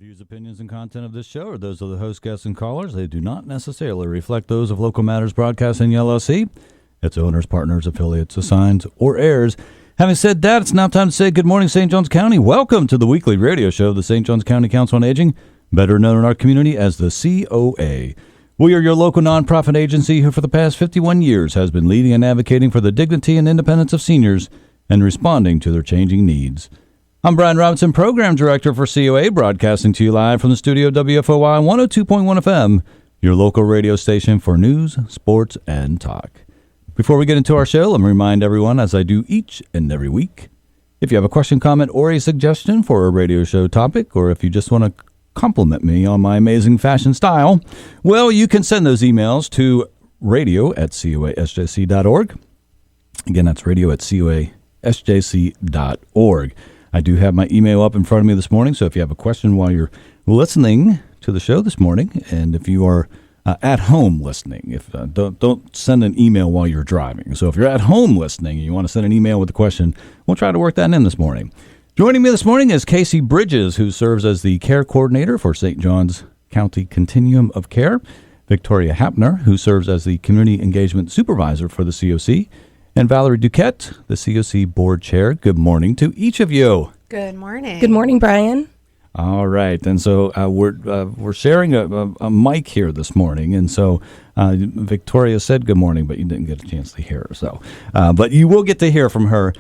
views, opinions, and content of this show are those of the host, guests, and callers. They do not necessarily reflect those of Local Matters Broadcasting LLC, its owners, partners, affiliates, assigns, or heirs. Having said that, it's now time to say good morning, St. Johns County. Welcome to the weekly radio show of the St. Johns County Council on Aging, better known in our community as the COA. We are your local nonprofit agency who for the past 51 years has been leading and advocating for the dignity and independence of seniors and responding to their changing needs. I'm Brian Robinson, Program Director for COA, broadcasting to you live from the studio WFOY 102.1 FM, your local radio station for news, sports, and talk. Before we get into our show, let me remind everyone, as I do each and every week, if you have a question, comment, or a suggestion for a radio show topic, or if you just want to compliment me on my amazing fashion style, well, you can send those emails to radio@coasjc.org. Again, that's radio@coasjc.org. I do have my email up in front of me this morning, so if you have a question while you're listening to the show this morning, and if you are at home listening, don't send an email while you're driving. So if you're at home listening and you want to send an email with a question, we'll try to work that in this morning. Joining me this morning is Casey Bridges, who serves as the care coordinator for St. Johns County Continuum of Care, Victoria Hapner, who serves as the community engagement supervisor for the COC, and Valerie Duquette, the COC board chair. Good morning to each of you. Good morning. Good morning, Brian. All right, and so we're sharing a mic here this morning, and so Victoria said good morning, but you didn't get a chance to hear her. So, but you will get to hear from her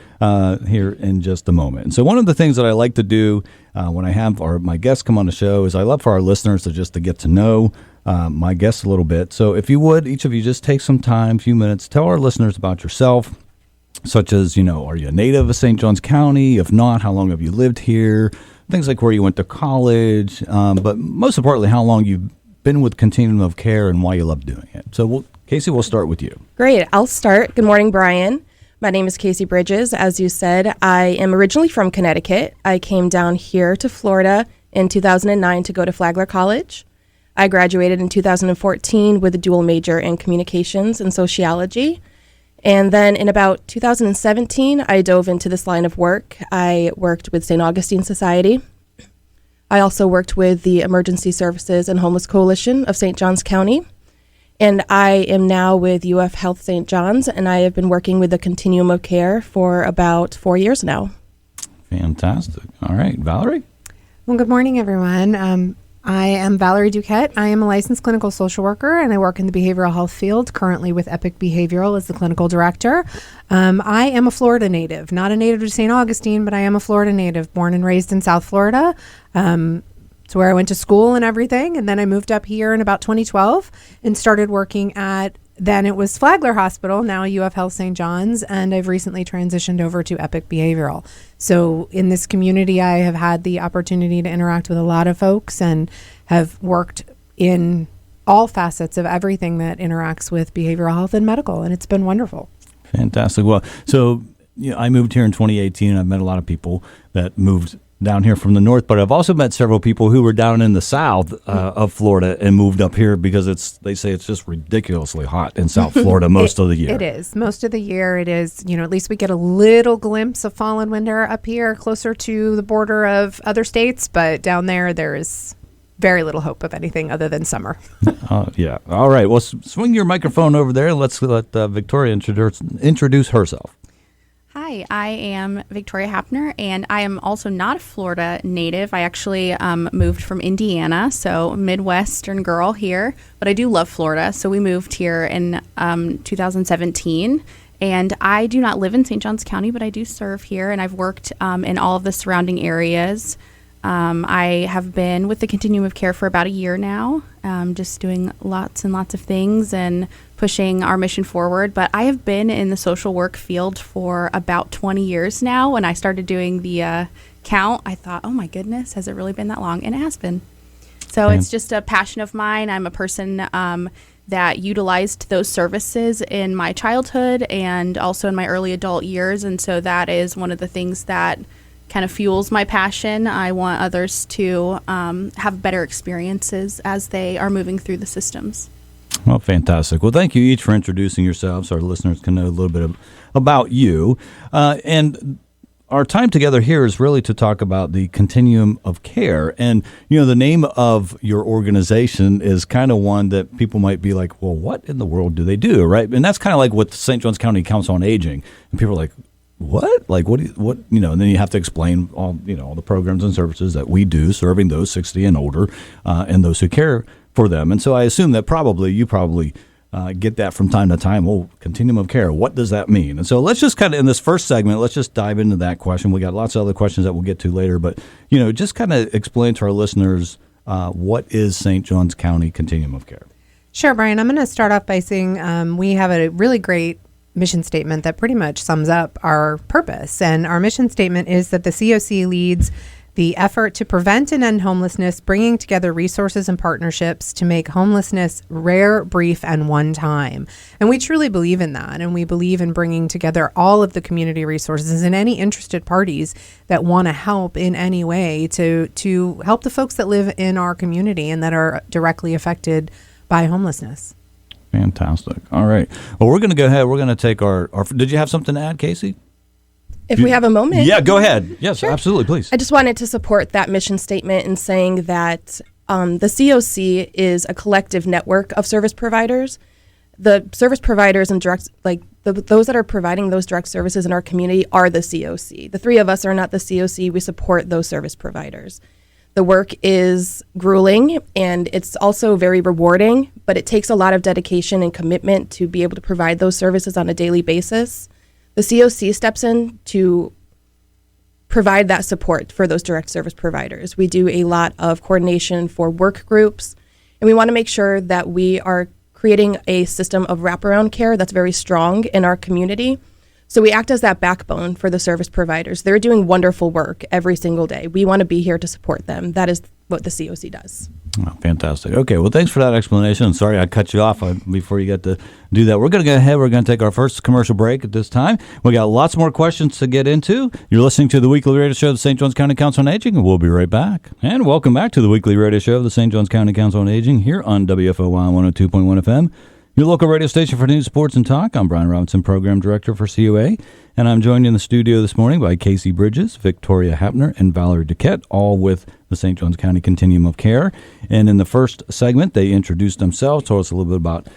here in just a moment. And so, one of the things that I like to do when I have my guests come on the show is I love for our listeners to get to know my guests a little bit. So, if you would, each of you just take some time, a few minutes, tell our listeners about yourself, such as, are you a native of St. Johns County? If not, how long have you lived here? Things like where you went to college, but most importantly, how long you've been with Continuum of Care and why you love doing it. So, Casey, we'll start with you. Great. I'll start. Good morning, Brian. My name is Casey Bridges. As you said, I am originally from Connecticut. I came down here to Florida in 2009 to go to Flagler College. I graduated in 2014 with a dual major in communications and sociology. And then in about 2017, I dove into this line of work. I worked with St. Augustine Society. I also worked with the Emergency Services and Homeless Coalition of St. Johns County. And I am now with UF Health St. John's, and I have been working with the Continuum of Care for about 4 years now. Fantastic. All right, Valerie? Well, good morning, everyone. I am Valerie Duquette. I am a licensed clinical social worker, and I work in the behavioral health field, currently with Epic Behavioral as the clinical director. I am a Florida native, not a native to St. Augustine, but I am a Florida native, born and raised in South Florida. It's where I went to school and everything, and then I moved up here in about 2012 and started working at, then it was Flagler Hospital, now UF Health St. John's, and I've recently transitioned over to Epic Behavioral. So in this community, I have had the opportunity to interact with a lot of folks and have worked in all facets of everything that interacts with behavioral health and medical, and it's been wonderful. Fantastic. Well, so I moved here in 2018, and I've met a lot of people that moved down here from the north, but I've also met several people who were down in the south of Florida and moved up here because they say it's just ridiculously hot in South Florida most of the year. It is. Most of the year it is, at least we get a little glimpse of fall and winter up here closer to the border of other states, but down there is very little hope of anything other than summer. Yeah. All right. Well, swing your microphone over there and let's let Victoria introduce herself. Hi, I am Victoria Hapner, and I am also not a Florida native. I actually moved from Indiana, so Midwestern girl here, but I do love Florida. So we moved here in 2017, and I do not live in St. Johns County, but I do serve here, and I've worked in all of the surrounding areas. I have been with the Continuum of Care for about a year now, just doing lots and lots of things and pushing our mission forward. But I have been in the social work field for about 20 years now. When I started doing the count, I thought, oh my goodness, has it really been that long? And it has been. So it's just a passion of mine. I'm a person that utilized those services in my childhood and also in my early adult years. And so that is one of the things that kind of fuels my passion. I want others to have better experiences as they are moving through the systems. Well, fantastic. Well, thank you each for introducing yourselves so our listeners can know a little bit about you. And our time together here is really to talk about the Continuum of Care. And, the name of your organization is kind of one that people might be like, well, what in the world do they do, right? And that's kind of like with the St. Johns County Council on Aging. And people are like, what? Like, what, and then you have to explain all the programs and services that we do serving those 60 and older and those who care for them. And so I assume that you probably get that from time to time. Oh, Continuum of Care. What does that mean? And so let's just kind of, in this first segment, let's just dive into that question. We got lots of other questions that we'll get to later, but, just kind of explain to our listeners what is St. Johns County Continuum of Care? Sure, Brian. I'm going to start off by saying we have a really great mission statement that pretty much sums up our purpose. And our mission statement is that the COC leads the effort to prevent and end homelessness, bringing together resources and partnerships to make homelessness rare, brief, and one time. And we truly believe in that. And we believe in bringing together all of the community resources and any interested parties that want to help in any way to help the folks that live in our community and that are directly affected by homelessness. Fantastic. All right. Well, we're going to go ahead. We're going to take our. Did you have something to add, Casey? If we have a moment. Yeah, go ahead. Yes, sure. Absolutely, please. I just wanted to support that mission statement in saying that the COC is a collective network of service providers. The service providers and those that are providing those direct services in our community are the COC. The three of us are not the COC. We support those service providers. The work is grueling and it's also very rewarding, but it takes a lot of dedication and commitment to be able to provide those services on a daily basis. The COC steps in to provide that support for those direct service providers. We do a lot of coordination for work groups, and we want to make sure that we are creating a system of wraparound care that's very strong in our community. So we act as that backbone for the service providers. They're doing wonderful work every single day. We want to be here to support them. That is what the COC does. Oh, fantastic. Okay, well, thanks for that explanation. Sorry I cut you off before you got to do that. We're going to go ahead. We're going to take our first commercial break at this time. We got lots more questions to get into. You're listening to the weekly radio show of the St. Johns County Council on Aging, and we'll be right back. And welcome back to the weekly radio show of the St. Johns County Council on Aging here on WFOY 102.1 FM. Your local radio station for news, sports, and talk. I'm Brian Robinson, Program Director for COA, and I'm joined in the studio this morning by Casey Bridges, Victoria Hapner, and Valerie Duquette, all with the St. Johns County Continuum of Care. And in the first segment, they introduced themselves, told us a little bit about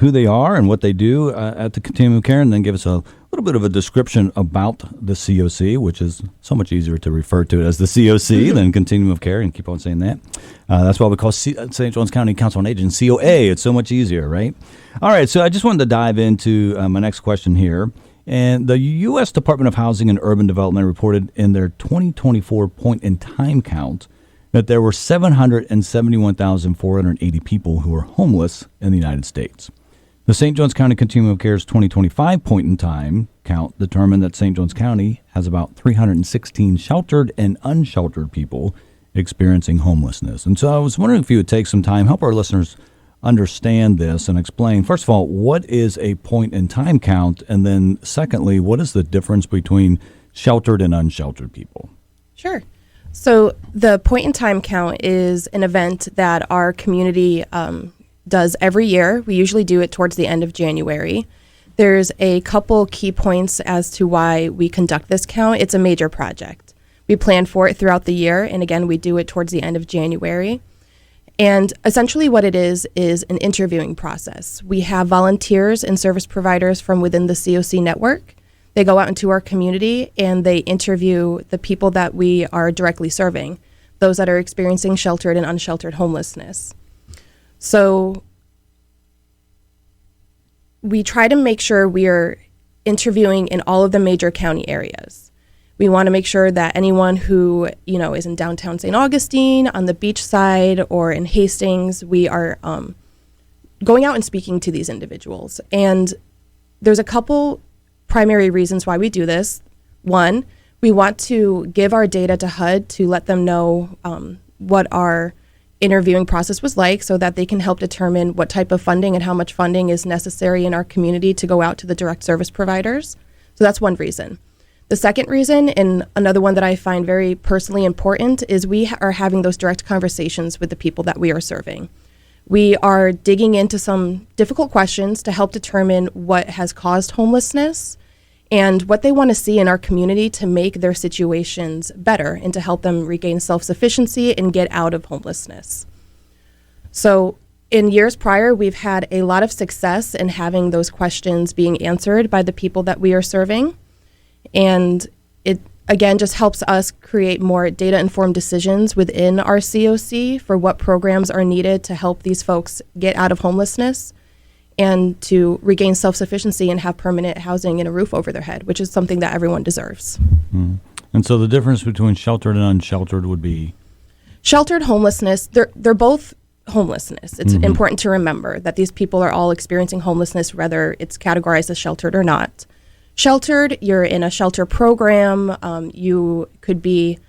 who they are and what they do at the Continuum of Care, and then give us a little bit of a description about the COC, which is so much easier to refer to it as the COC than Continuum of Care, and keep on saying that. That's why we call St. Johns County Council on Aging COA. It's so much easier, right? All right, so I just wanted to dive into my next question here. And the U.S. Department of Housing and Urban Development reported in their 2024 point-in-time count that there were 771,480 people who are homeless in the United States. The St. Johns County Continuum of Care's 2025 point-in-time count determined that St. Johns County has about 316 sheltered and unsheltered people experiencing homelessness. And so I was wondering if you would take some time, help our listeners understand this and explain, first of all, what is a point-in-time count? And then secondly, what is the difference between sheltered and unsheltered people? Sure. So the point-in-time count is an event that our community does every year. We usually do it towards the end of January. There's a couple key points as to why we conduct this count. It's a major project. We plan for it throughout the year, and again, we do it towards the end of January. And essentially what it is an interviewing process. We have volunteers and service providers from within the COC network. They go out into our community and they interview the people that we are directly serving, those that are experiencing sheltered and unsheltered homelessness. So we try to make sure we are interviewing in all of the major county areas. We want to make sure that anyone who, is in downtown St. Augustine, on the beach side, or in Hastings, we are going out and speaking to these individuals. And there's a couple primary reasons why we do this. One, we want to give our data to HUD to let them know what our interviewing process was like so that they can help determine what type of funding and how much funding is necessary in our community to go out to the direct service providers. So that's one reason. The second reason, and another one that I find very personally important, is we are having those direct conversations with the people that we are serving. We are digging into some difficult questions to help determine what has caused homelessness and what they want to see in our community to make their situations better and to help them regain self-sufficiency and get out of homelessness. So in years prior, we've had a lot of success in having those questions being answered by the people that we are serving. And it, again, just helps us create more data-informed decisions within our COC for what programs are needed to help these folks get out of homelessness and to regain self-sufficiency and have permanent housing and a roof over their head, which is something that everyone deserves. Mm. And so the difference between sheltered and unsheltered would be? Sheltered homelessness, they're both homelessness. It's important to remember that these people are all experiencing homelessness, whether it's categorized as sheltered or not. Sheltered, you're in a shelter program. You could be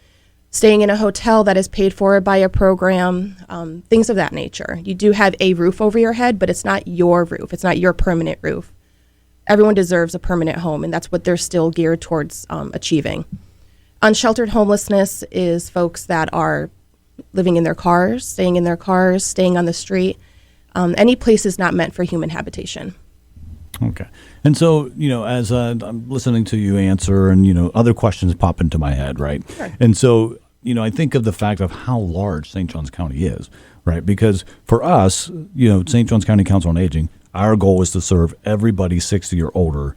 staying in a hotel that is paid for by a program, things of that nature. You do have a roof over your head, but it's not your roof. It's not your permanent roof. Everyone deserves a permanent home, and that's what they're still geared towards achieving. Unsheltered homelessness is folks that are living in their cars, staying on the street. Any place is not meant for human habitation. Okay. And so, as I'm listening to you answer and, other questions pop into my head, right? Sure. And so, I think of the fact of how large St. Johns County is, right? Because for us, St. Johns County Council on Aging, our goal is to serve everybody 60 or older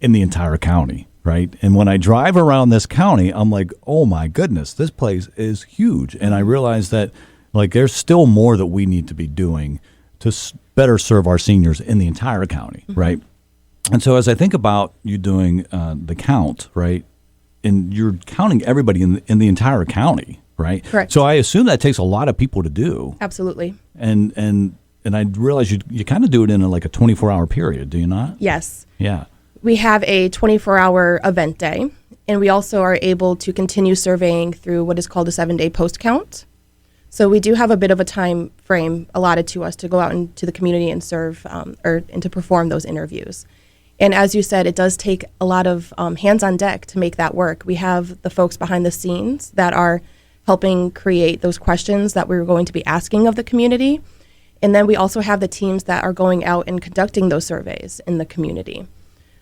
in the entire county, right? And when I drive around this county, I'm like, oh my goodness, this place is huge. And I realize that, there's still more that we need to be doing to better serve our seniors in the entire county, right? And so as I think about you doing the count, right, and you're counting everybody in the entire county, right? Correct. So I assume that takes a lot of people to do. Absolutely. And I realize you kind of do it in a 24-hour period, do you not? Yes. Yeah. We have a 24-hour event day, and we also are able to continue surveying through what is called a 7-day post count. So we do have a bit of a time frame allotted to us to go out into the community and serve and to perform those interviews. And as you said, it does take a lot of hands on deck to make that work. We have the folks behind the scenes that are helping create those questions that we're going to be asking of the community. And then we also have the teams that are going out and conducting those surveys in the community.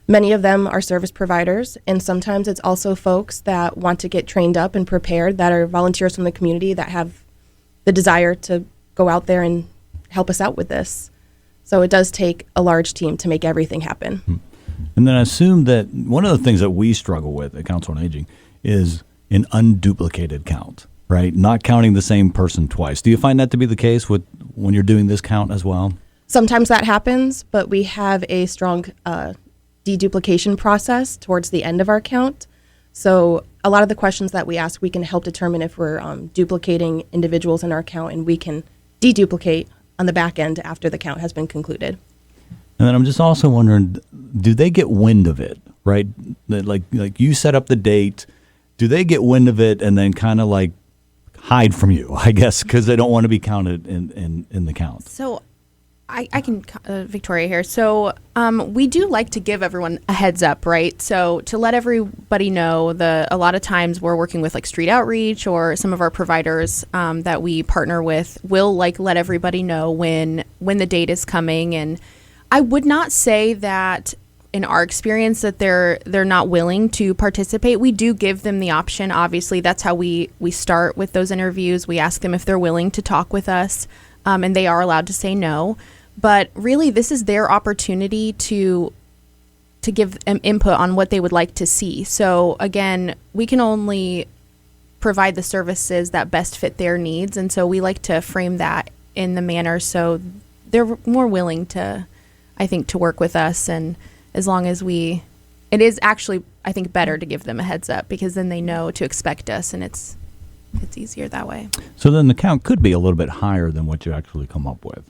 Many of them are service providers, and sometimes it's also folks that want to get trained up and prepared that are volunteers from the community that have the desire to go out there and help us out with this. So it does take a large team to make everything happen. And then I assume that one of the things that we struggle with at Council on Aging is an unduplicated count, right? Not counting the same person twice. Do you find that to be the case when you're doing this count as well? Sometimes that happens, but we have a strong deduplication process towards the end of our count. So a lot of the questions that we ask, we can help determine if we're duplicating individuals in our count, and we can deduplicate on the back end after the count has been concluded. And then I'm just also wondering, do they get wind of it, right? That like you set up the date, do they get wind of it and then kind of hide from you, I guess, because they don't want to be counted in the count? So I can, Victoria here. So we do like to give everyone a heads up, right? So to let everybody know, a lot of times we're working with street outreach, or some of our providers that we partner with will let everybody know when the date is coming. And I would not say that in our experience that they're not willing to participate. We do give them the option. Obviously, that's how we start with those interviews. We ask them if they're willing to talk with us, and they are allowed to say no. But really, this is their opportunity to give input on what they would like to see. So again, we can only provide the services that best fit their needs, and so we like to frame that in the manner so they're more willing to, I think, to work with us. And as long as it is actually, I think, better to give them a heads up, because then they know to expect us, and it's easier that way. So then the count could be a little bit higher than what you actually come up with,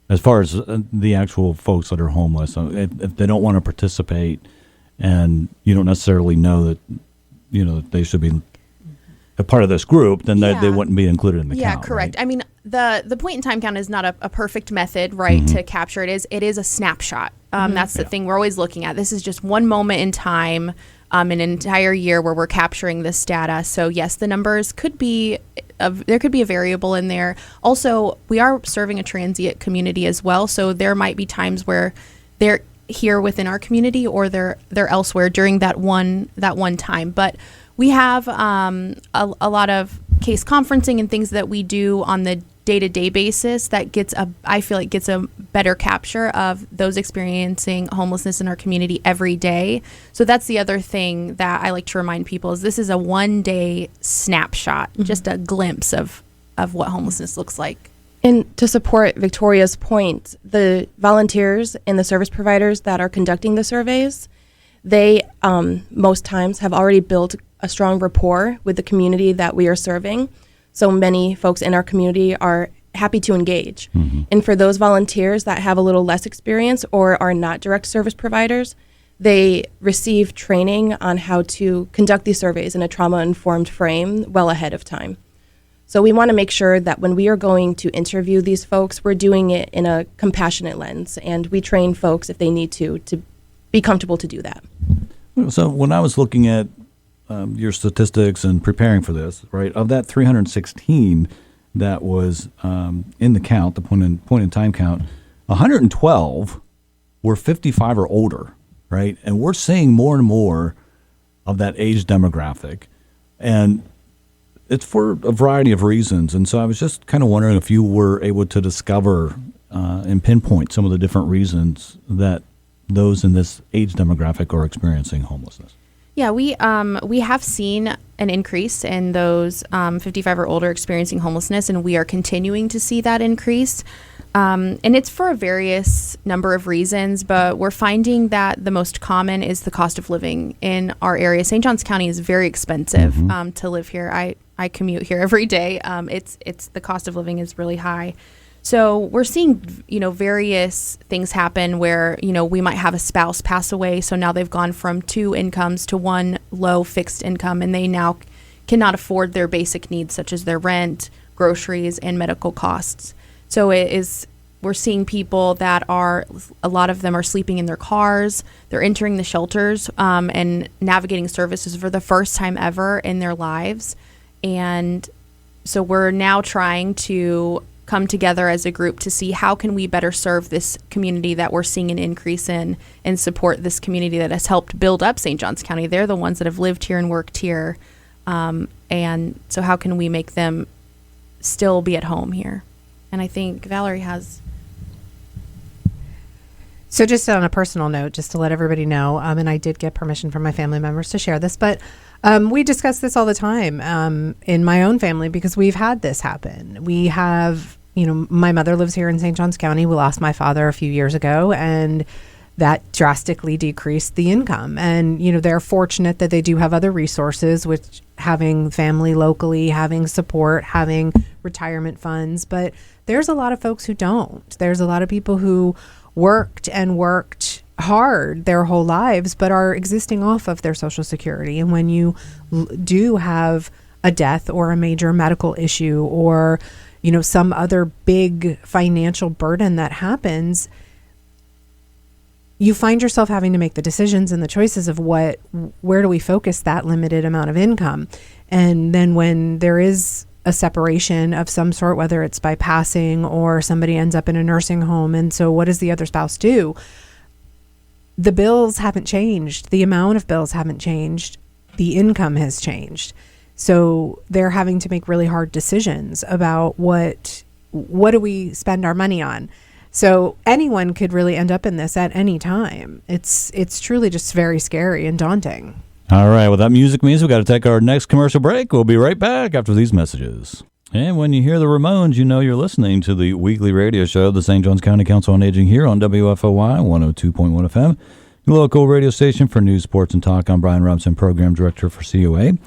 as far as the actual folks that are homeless. If they don't want to participate, and you don't necessarily know that that they should be a part of this group, then they wouldn't be included in the count. Yeah, correct. Right? I mean, the point in time count is not a perfect method, right, to capture it. It is a snapshot. That's the thing we're always looking at. This is just one moment in time, an entire year where we're capturing this data. So yes, the numbers could be, there could be a variable in there. Also, we are serving a transient community as well. So there might be times where here within our community, or they're elsewhere during that one time. But we have a lot of case conferencing and things that we do on the day-to-day basis that I feel like gets a better capture of those experiencing homelessness in our community every day. So that's the other thing that I like to remind people is this is a one-day snapshot, just a glimpse of what homelessness looks like. And to support Victoria's point, the volunteers and the service providers that are conducting the surveys, they most times have already built a strong rapport with the community that we are serving. So many folks in our community are happy to engage. Mm-hmm. And for those volunteers that have a little less experience or are not direct service providers, they receive training on how to conduct these surveys in a trauma-informed frame well ahead of time. So we want to make sure that when we are going to interview these folks, we're doing it in a compassionate lens, and we train folks if they need to be comfortable to do that. So when I was looking at your statistics and preparing for this, right, of that 316 that was in the count, the point in time count, 112 were 55 or older, right? And we're seeing more and more of that age demographic. And it's for a variety of reasons. And so I was just kind of wondering if you were able to discover and pinpoint some of the different reasons that those in this age demographic are experiencing homelessness. Yeah, we have seen an increase in those 55 or older experiencing homelessness, and we are continuing to see that increase. And it's for a various number of reasons, but we're finding that the most common is the cost of living in our area. St. Johns County is very expensive to live here. I commute here every day. It's the cost of living is really high. So we're seeing, various things happen where, we might have a spouse pass away. So now they've gone from 2 incomes to 1 low fixed income, and they now cannot afford their basic needs such as their rent, groceries, and medical costs. So we're seeing people that a lot of them are sleeping in their cars. They're entering the shelters and navigating services for the first time ever in their lives. And so we're now trying to come together as a group to see how can we better serve this community that we're seeing an increase in and support this community that has helped build up St. Johns County. They're the ones that have lived here and worked here. And so how can we make them still be at home here? And I think Valerie has... So just on a personal note, just to let everybody know, and I did get permission from my family members to share this, but we discuss this all the time in my own family because we've had this happen. We have, my mother lives here in St. Johns County. We lost my father a few years ago, and that drastically decreased the income. And, they're fortunate that they do have other resources, which having family locally, having support, having retirement funds. But there's a lot of folks who don't. There's a lot of people who worked hard their whole lives, but are existing off of their Social Security. And when you do have a death or a major medical issue or, some other big financial burden that happens, you find yourself having to make the decisions and the choices of where do we focus that limited amount of income. And then when there is a separation of some sort, whether it's by passing or somebody ends up in a nursing home, and so what does the other spouse do? The bills haven't changed. The amount of bills haven't changed. The income has changed. So they're having to make really hard decisions about what do we spend our money on. So anyone could really end up in this at any time. It's truly just very scary and daunting. All right, well, that music means we've got to take our next commercial break. We'll be right back after these messages. And when you hear the Ramones, you know you're listening to the weekly radio show of the St. Johns County Council on Aging here on WFOY 102.1 FM, your local radio station for news, sports, and talk. I'm Brian Robson, Program Director for COA.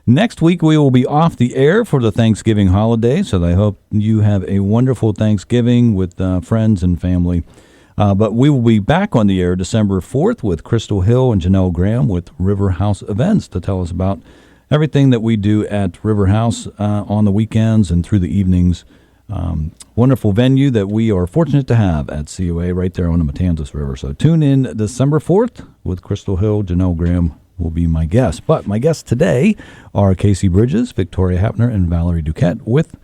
Next week, we will be off the air for the Thanksgiving holiday, so I hope you have a wonderful Thanksgiving with friends and family. But we will be back on the air December 4th with Crystal Hill and Janelle Graham with River House Events to tell us about everything that we do at River House on the weekends and through the evenings. Wonderful venue that we are fortunate to have at COA right there on the Matanzas River. So tune in December 4th with Crystal Hill. Janelle Graham will be my guest. But my guests today are Casey Bridges, Victoria Hapner, and Valerie Duquette with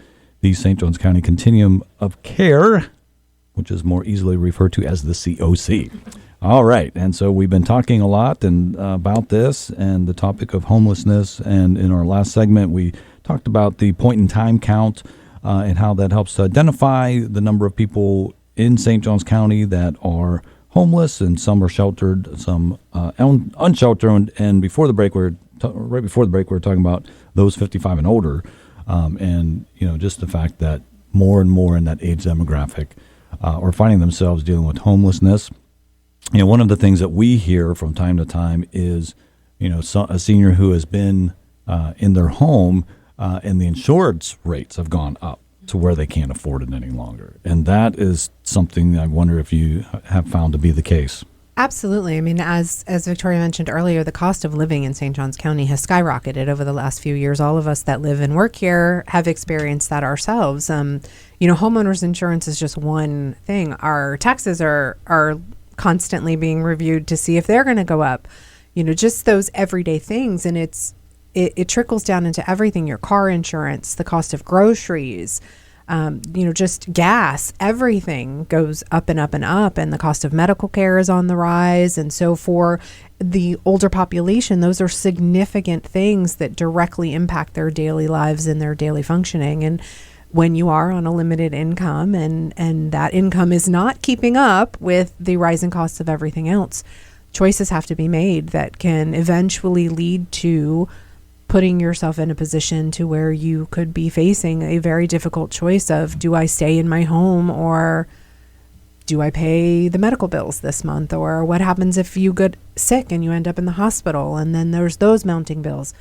the St. Johns County Continuum of Care. which is more easily referred to as the COC. All right, and so we've been talking a lot about this and the topic of homelessness, and in our last segment we talked about the point-in-time count and how that helps to identify the number of people in St. Johns County that are homeless, and some are sheltered, some unsheltered, and before the break, right before the break, we were talking about those 55 and older, and just the fact that more and more in that age demographic are finding themselves dealing with homelessness. One of the things that we hear from time to time is, a senior who has been in their home and the insurance rates have gone up to where they can't afford it any longer. And that is something I wonder if you have found to be the case. Absolutely. I mean, as Victoria mentioned earlier, the cost of living in St. Johns County has skyrocketed over the last few years. All of us that live and work here have experienced that ourselves. Homeowners insurance is just one thing. Our taxes are constantly being reviewed to see if they're going to go up. Just those everyday things, and it trickles down into everything: your car insurance, the cost of groceries, just gas. Everything goes up and up and up, and the cost of medical care is on the rise. And so for the older population, those are significant things that directly impact their daily lives and their daily functioning. And when you are on a limited income and that income is not keeping up with the rising costs of everything else, choices have to be made that can eventually lead to putting yourself in a position to where you could be facing a very difficult choice of, do I stay in my home, or do I pay the medical bills this month? Or what happens if you get sick and you end up in the hospital, and then there's those mounting bills,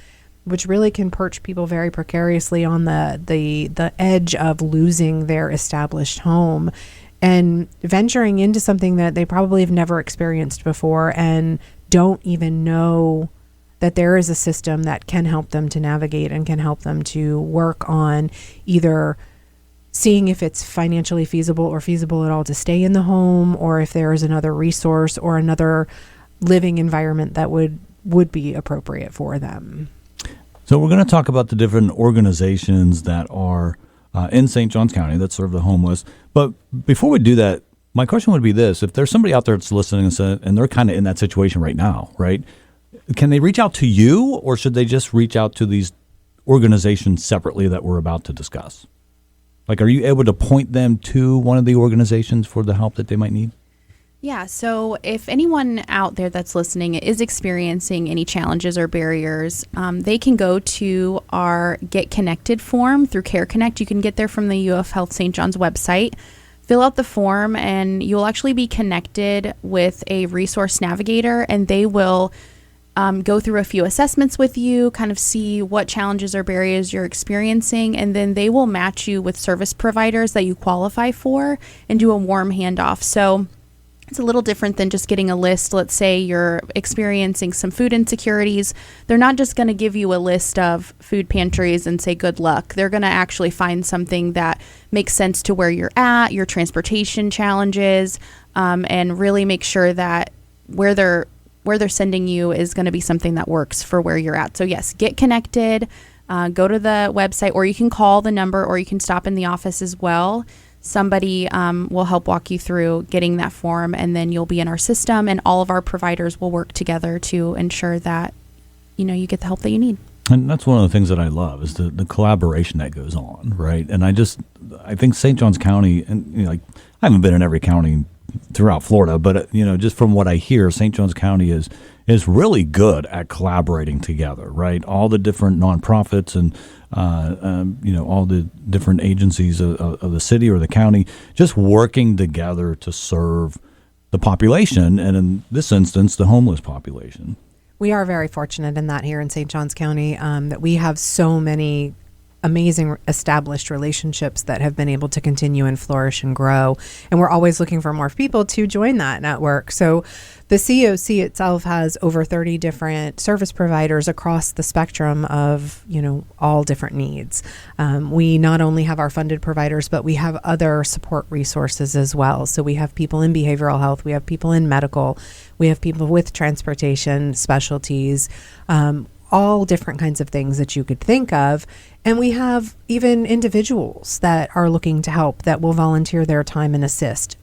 which really can perch people very precariously on the edge of losing their established home and venturing into something that they probably have never experienced before and don't even know that there is a system that can help them to navigate and can help them to work on either seeing if it's financially feasible or feasible at all to stay in the home, or if there is another resource or another living environment that would be appropriate for them. So we're going to talk about the different organizations that are in St. Johns County that serve the homeless. But before we do that, my question would be this: if there's somebody out there that's listening and they're kind of in that situation right now, right? Can they reach out to you, or should they just reach out to these organizations separately that we're about to discuss? Like, are you able to point them to one of the organizations for the help that they might need? Yeah, so if anyone out there that's listening is experiencing any challenges or barriers, they can go to our Get Connected form through Care Connect. You can get there from the UF Health St. John's website. Fill out the form, and you'll actually be connected with a resource navigator, and they will go through a few assessments with you, kind of see what challenges or barriers you're experiencing, and then they will match you with service providers that you qualify for and do a warm handoff. So it's a little different than just getting a list. Let's say you're experiencing some food insecurities. They're not just going to give you a list of food pantries and say good luck. They're going to actually find something that makes sense to where you're at, your transportation challenges, and really make sure that where they're sending you is going to be something that works for where you're at. So yes, get connected, go to the website, or you can call the number, or you can stop in the office as well. Somebody will help walk you through getting that form, and then you'll be in our system, and all of our providers will work together to ensure that you get the help that you need. And that's one of the things that I love is the collaboration that goes on, right? And I think St. Johns County, and I haven't been in every county throughout Florida, but just from what I hear, St. Johns County is really good at collaborating together, right? All the different nonprofits and all the different agencies of the city or the county just working together to serve the population, and in this instance, the homeless population. We are very fortunate in that here in St. Johns County, that we have so many amazing established relationships that have been able to continue and flourish and grow. And we're always looking for more people to join that network. So the COC itself has over 30 different service providers across the spectrum of, all different needs. We not only have our funded providers, but we have other support resources as well. So we have people in behavioral health, we have people in medical, we have people with transportation specialties, all different kinds of things that you could think of. And we have even individuals that are looking to help that will volunteer their time and assist.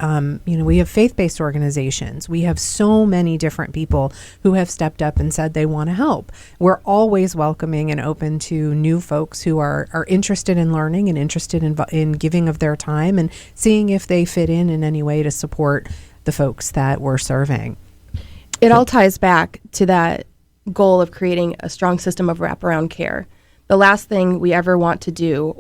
We have faith-based organizations. We have so many different people who have stepped up and said they want to help. We're always welcoming and open to new folks who are interested in learning and interested in giving of their time and seeing if they fit in any way to support the folks that we're serving. It all ties back to that goal of creating a strong system of wraparound care. The last thing we ever want to do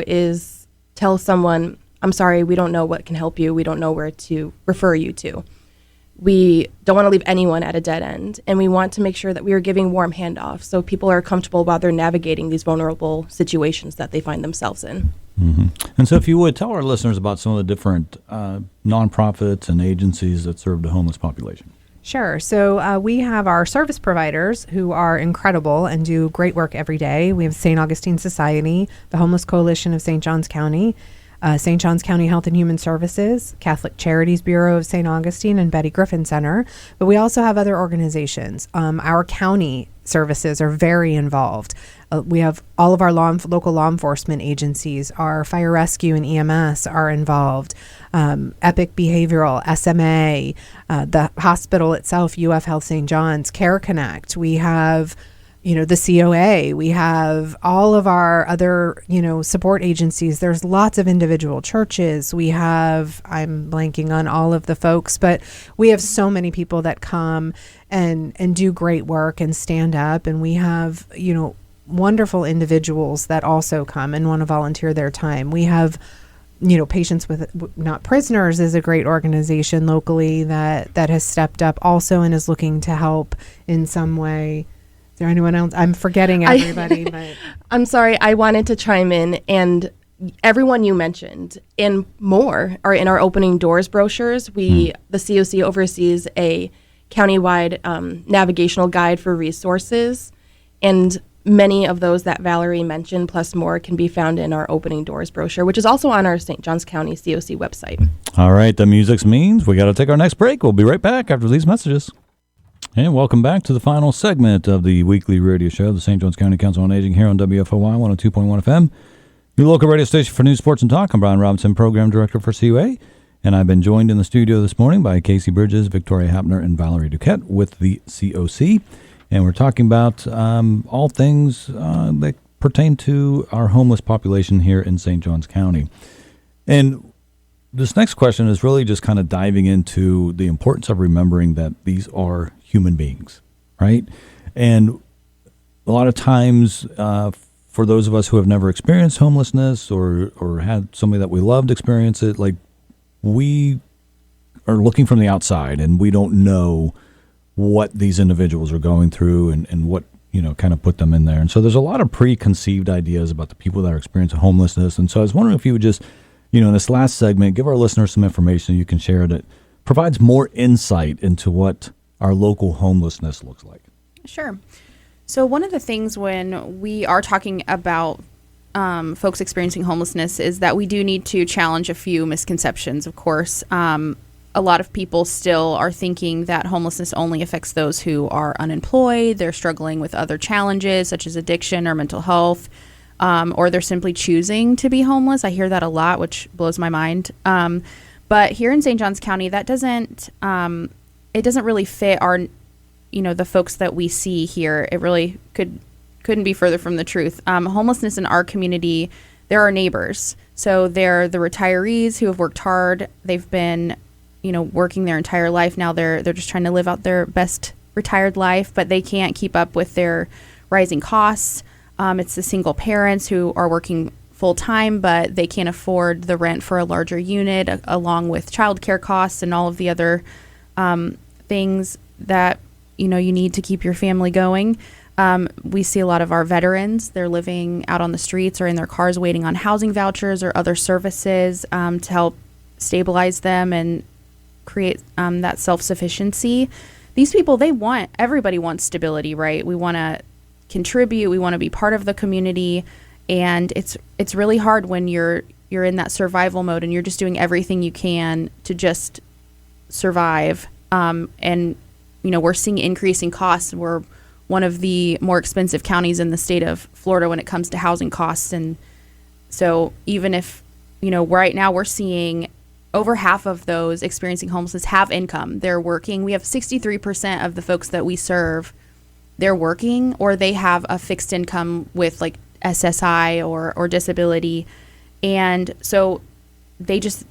is tell someone, I'm sorry, we don't know what can help you. We don't know where to refer you to. We don't want to leave anyone at a dead end, and we want to make sure that we are giving warm handoffs so people are comfortable while they're navigating these vulnerable situations that they find themselves in. Mm-hmm. And so if you would, tell our listeners about some of the different nonprofits and agencies that serve the homeless population. Sure. So we have our service providers who are incredible and do great work every day. We have St. Augustine Society, the Homeless Coalition of St. Johns County, St. Johns County Health and Human Services, Catholic Charities Bureau of St. Augustine, and Betty Griffin Center. But we also have other organizations. Our county services are very involved. We have all of our local law enforcement agencies, our fire rescue and EMS are involved. Epic Behavioral, SMA, the hospital itself, UF Health St. John's, Care Connect. We have, the COA. We have all of our other, support agencies. There's lots of individual churches. We have, I'm blanking on all of the folks, but we have so many people that come and do great work and stand up. And we have, wonderful individuals that also come and want to volunteer their time. We have, Patients with Not Prisoners is a great organization locally that has stepped up also and is looking to help in some way. Is there anyone else? I'm forgetting everybody. But I'm sorry, I wanted to chime in, and everyone you mentioned and more are in our Opening Doors brochures. The COC oversees a countywide navigational guide for resources, and many of those that Valerie mentioned, plus more, can be found in our Opening Doors brochure, which is also on our St. Johns County COC website. All right, the music means we got to take our next break. We'll be right back after these messages. And welcome back to the final segment of the weekly radio show, the St. Johns County Council on Aging, here on WFOY 102.1 FM, your local radio station for news, sports, and talk. I'm Brian Robinson, Program Director for COA, and I've been joined in the studio this morning by Casey Bridges, Victoria Hapner, and Valerie Duquette with the COC. And we're talking about all things that pertain to our homeless population here in St. Johns County. And this next question is really just kind of diving into the importance of remembering that these are human beings, right? And a lot of times, for those of us who have never experienced homelessness or had somebody that we loved experience it, like, we are looking from the outside and we don't know what these individuals are going through and what, kind of put them in there. And so there's a lot of preconceived ideas about the people that are experiencing homelessness. And so I was wondering if you would just, in this last segment, give our listeners some information you can share that provides more insight into what our local homelessness looks like. Sure. So one of the things when we are talking about folks experiencing homelessness is that we do need to challenge a few misconceptions, of course. A lot of people still are thinking that homelessness only affects those who are unemployed, they're struggling with other challenges such as addiction or mental health, or they're simply choosing to be homeless. I hear that a lot, which blows my mind. But here in St. Johns County, that doesn't really fit our, the folks that we see here. It really couldn't be further from the truth. Homelessness in our community, they're our neighbors. So they're the retirees who have worked hard. They've been working their entire life. Now they're just trying to live out their best retired life, but they can't keep up with their rising costs. It's the single parents who are working full time, but they can't afford the rent for a larger unit, along with childcare costs and all of the other things that you need to keep your family going. We see a lot of our veterans. They're living out on the streets or in their cars waiting on housing vouchers or other services to help stabilize them and create that self-sufficiency. These people, everybody wants stability, right? We want to contribute. We want to be part of the community. And it's really hard when you're in that survival mode and you're just doing everything you can to just survive. And we're seeing increasing costs. We're one of the more expensive counties in the state of Florida when it comes to housing costs. And so even if, right now we're seeing over half of those experiencing homelessness have income. They're working. We have 63% of the folks that we serve, they're working, or they have a fixed income with like SSI or disability. And so they just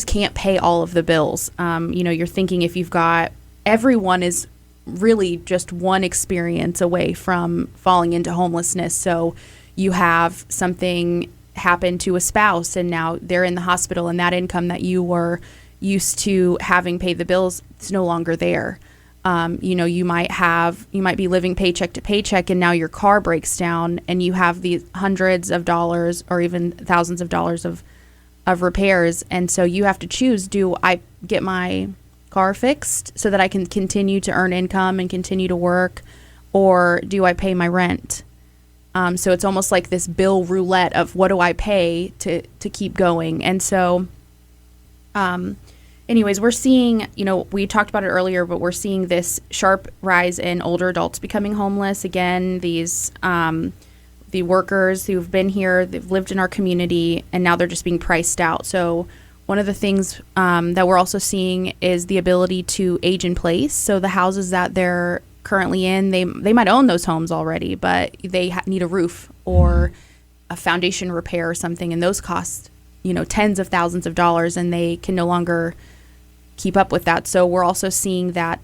can't pay all of the bills. You're thinking if you've got, everyone is really just one experience away from falling into homelessness. So you have something happen to a spouse and now they're in the hospital, and that income that you were used to having pay the bills is no longer there. You might be living paycheck to paycheck, and now your car breaks down and you have these hundreds of dollars or even thousands of dollars of repairs. And so you have to choose, do I get my car fixed so that I can continue to earn income and continue to work, or do I pay my rent? So it's almost like this bill roulette of what do I pay to keep going. And so anyways, we're seeing, we talked about it earlier, but we're seeing this sharp rise in older adults becoming homeless. Again, these the workers who've been here, they've lived in our community, and now they're just being priced out. So one of the things that we're also seeing is the ability to age in place. So the houses that they're currently in, they might own those homes already, but they need a roof or a foundation repair or something, and those cost tens of thousands of dollars, and they can no longer keep up with that. So we're also seeing that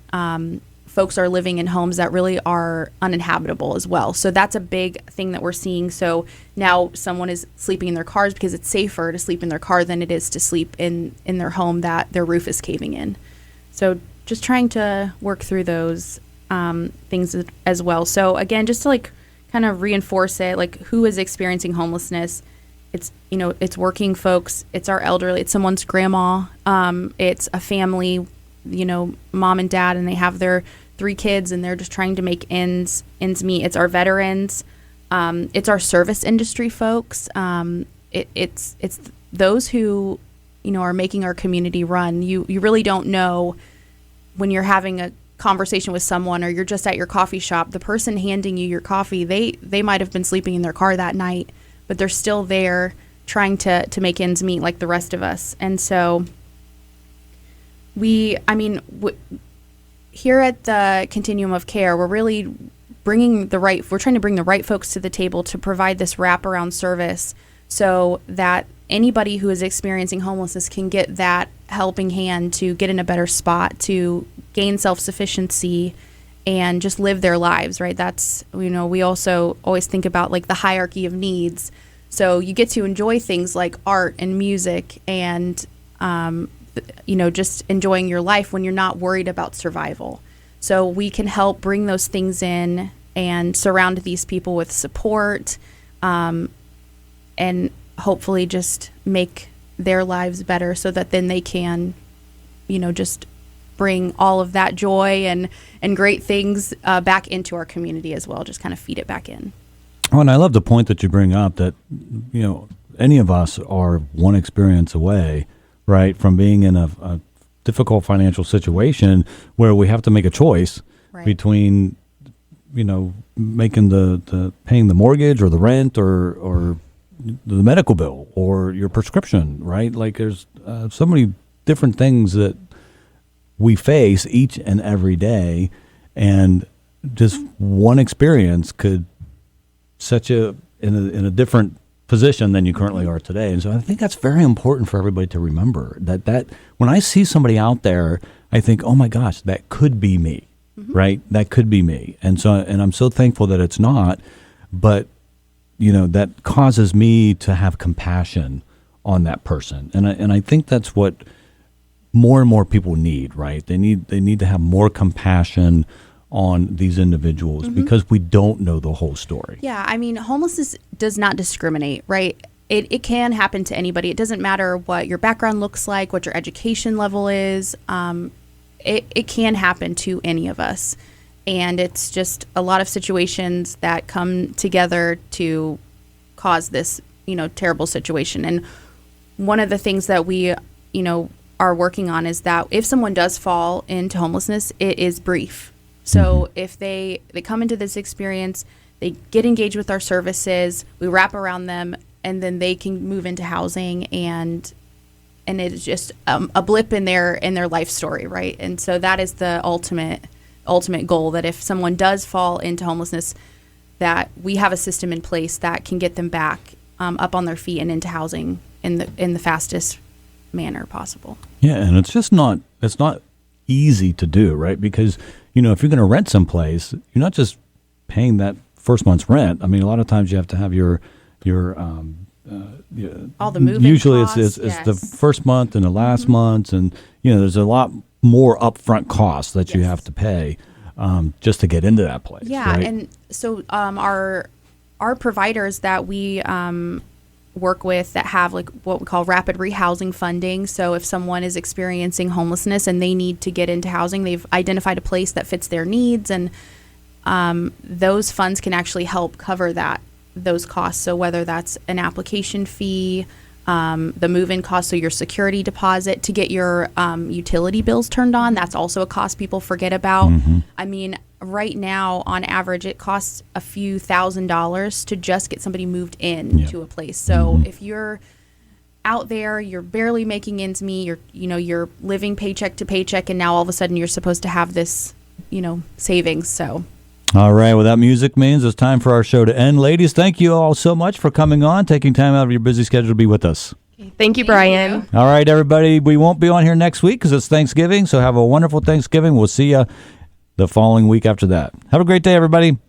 folks are living in homes that really are uninhabitable as well. So that's a big thing that we're seeing. So now someone is sleeping in their cars because it's safer to sleep in their car than it is to sleep in their home that their roof is caving in. So just trying to work through those things as well. So again, just to kind of reinforce it, who is experiencing homelessness? It's, it's working folks, it's our elderly, it's someone's grandma, it's a family, mom and dad, and they have their 3 kids and they're just trying to make ends meet. It's our veterans, it's our service industry folks. It's those who, are making our community run. You really don't know when you're having a conversation with someone or you're just at your coffee shop, the person handing you your coffee, they might have been sleeping in their car that night, but they're still there trying to make ends meet like the rest of us. And so here at the Continuum of Care, we're really trying to bring the right folks to the table to provide this wraparound service so that anybody who is experiencing homelessness can get that helping hand to get in a better spot, to gain self-sufficiency and just live their lives, right? That's, we also always think about the hierarchy of needs. So you get to enjoy things like art and music and, just enjoying your life when you're not worried about survival. So we can help bring those things in and surround these people with support, and hopefully just make their lives better so that then they can, just bring all of that joy and great things back into our community as well, just kind of feed it back in. Oh, and I love the point that you bring up that, any of us are one experience away, right, from being in a difficult financial situation where we have to make a choice between, making the paying the mortgage or the rent or the medical bill or your prescription, right? There's so many different things that we face each and every day, and just one experience could set you in a different position than you currently are today. And so I think that's very important for everybody to remember that when I see somebody out there, I think, oh my gosh, that could be me, right? That could be me. And I'm so thankful that it's not, but that causes me to have compassion on that person. And I think that's what more and more people need, right? They need to have more compassion on these individuals because we don't know the whole story. Yeah, homelessness does not discriminate, right? It can happen to anybody. It doesn't matter what your background looks like, what your education level is. It can happen to any of us. And it's just a lot of situations that come together to cause this, terrible situation. And one of the things that we, are working on is that if someone does fall into homelessness, it is brief. So if they come into this experience, they get engaged with our services, we wrap around them, and then they can move into housing, and it's just a blip in their life story, right? And so that is the ultimate goal, that if someone does fall into homelessness, that we have a system in place that can get them back up on their feet and into housing in the fastest manner possible. Yeah, and it's not easy to do, right? Because, if you're going to rent someplace, you're not just paying that first month's rent. I mean, a lot of times you have to have your all the moving usually costs, it's the first month and the last month, and there's a lot more upfront costs that you have to pay just to get into that place. Yeah, right? and so our providers that we work with that have like what we call rapid rehousing funding. So if someone is experiencing homelessness and they need to get into housing, they've identified a place that fits their needs, and those funds can actually help cover those costs. So whether that's an application fee, the move-in cost, so your security deposit to get your utility bills turned on, that's also a cost people forget about. I mean, right now, on average, it costs a few $1,000s to just get somebody moved in to a place. So if you're out there, you're barely making ends meet, you're living paycheck to paycheck, and now all of a sudden you're supposed to have this, savings. So. All right. Well, that music means it's time for our show to end. Ladies, thank you all so much for coming on, taking time out of your busy schedule to be with us. Thank you, Brian. All right, everybody. We won't be on here next week because it's Thanksgiving, so have a wonderful Thanksgiving. We'll see you the following week after that. Have a great day, everybody.